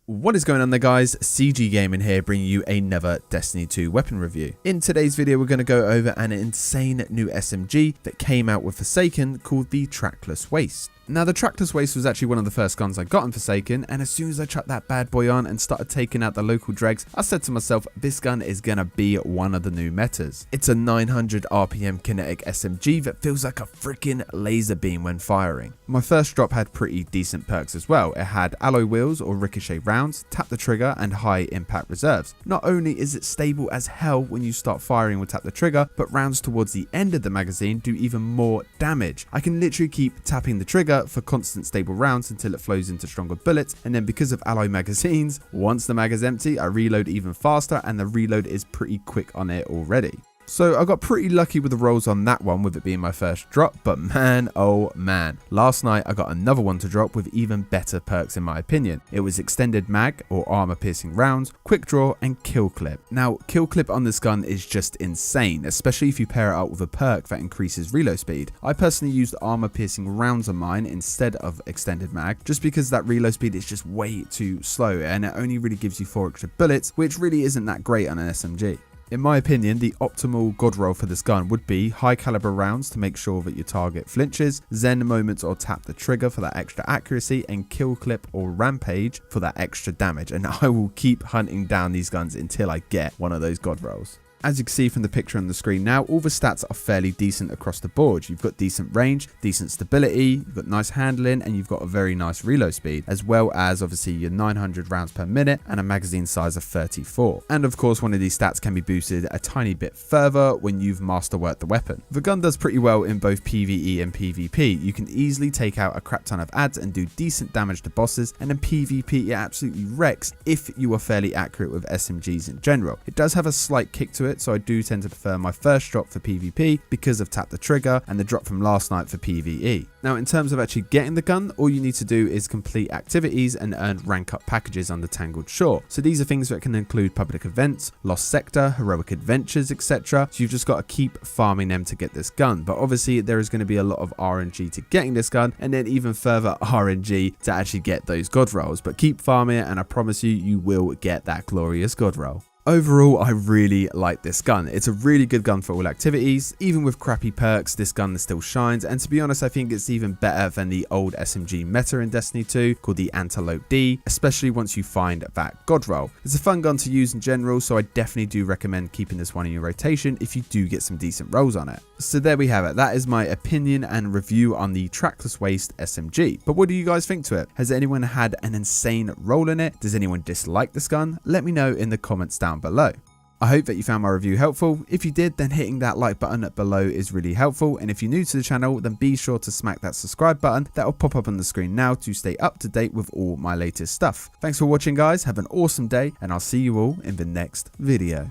What is going on there, guys? CG Gaming here, bringing you another Destiny 2 weapon review. In today's video, we're going to go over an insane new SMG that came out with Forsaken called the Trackless Waste. Now, the Trackless Waste was actually one of the first guns I got in Forsaken, and as soon as I chucked that bad boy on and started taking out the local dregs, I said to myself, this gun is gonna be one of the new metas. It's a 900 RPM kinetic SMG that feels like a freaking laser beam when firing. My first drop had pretty decent perks as well. It had alloy wheels or ricochet rounds, tap the trigger, and high impact reserves. Not only is it stable as hell when you start firing with tap the trigger, but rounds towards the end of the magazine do even more damage. I can literally keep tapping the trigger for constant stable rounds until it flows into stronger bullets, and then because of alloy magazines, once the mag is empty, I reload even faster, and the reload is pretty quick on it already. So I got pretty lucky with the rolls on that one, with it being my first drop, but man, oh man. Last night I got another one to drop with even better perks in my opinion. It was extended mag or armor piercing rounds, quick draw, and kill clip. Now, kill clip on this gun is just insane, especially if you pair it up with a perk that increases reload speed. I personally used armor piercing rounds on mine instead of extended mag, just because that reload speed is just way too slow and it only really gives you 4 extra bullets, which really isn't that great on an SMG. In my opinion, the optimal god roll for this gun would be high caliber rounds to make sure that your target flinches, zen moments or tap the trigger for that extra accuracy, and kill clip or rampage for that extra damage. And I will keep hunting down these guns until I get one of those god rolls. As you can see from the picture on the screen now, all the stats are fairly decent across the board. You've got decent range, decent stability, you've got nice handling, and you've got a very nice reload speed, as well as obviously your 900 rounds per minute and a magazine size of 34. And of course, one of these stats can be boosted a tiny bit further when you've masterworked the weapon. The gun does pretty well in both PvE and PvP. You can easily take out a crap ton of adds and do decent damage to bosses, and in PvP it absolutely wrecks if you are fairly accurate with SMGs in general. It does have a slight kick to it, so I do tend to prefer my first drop for PvP because of tap the trigger and the drop from last night for PvE. Now, in terms of actually getting the gun, all you need to do is complete activities and earn rank up packages on the Tangled Shore. So these are things that can include public events, Lost Sector, heroic adventures, etc. So you've just got to keep farming them to get this gun. But obviously there is going to be a lot of RNG to getting this gun, and then even further RNG to actually get those god rolls. But keep farming it, and I promise you, you will get that glorious god roll. Overall, I really like this gun. It's a really good gun for all activities. Even with crappy perks, this gun still shines, and to be honest, I think it's even better than the old SMG meta in Destiny 2 called the Antelope D, especially once you find that god roll. It's a fun gun to use in general, so I definitely do recommend keeping this one in your rotation if you do get some decent rolls on it. So there we have it. That is my opinion and review on the Trackless Waste SMG. But what do you guys think to it? Has anyone had an insane roll in it? Does anyone dislike this gun? Let me know in the comments down below. I hope that you found my review helpful. If you did, then hitting that like button up below is really helpful, and if you're new to the channel, then be sure to smack that subscribe button that will pop up on the screen now to stay up to date with all my latest stuff. Thanks for watching, guys. Have an awesome day, and I'll see you all in the next video.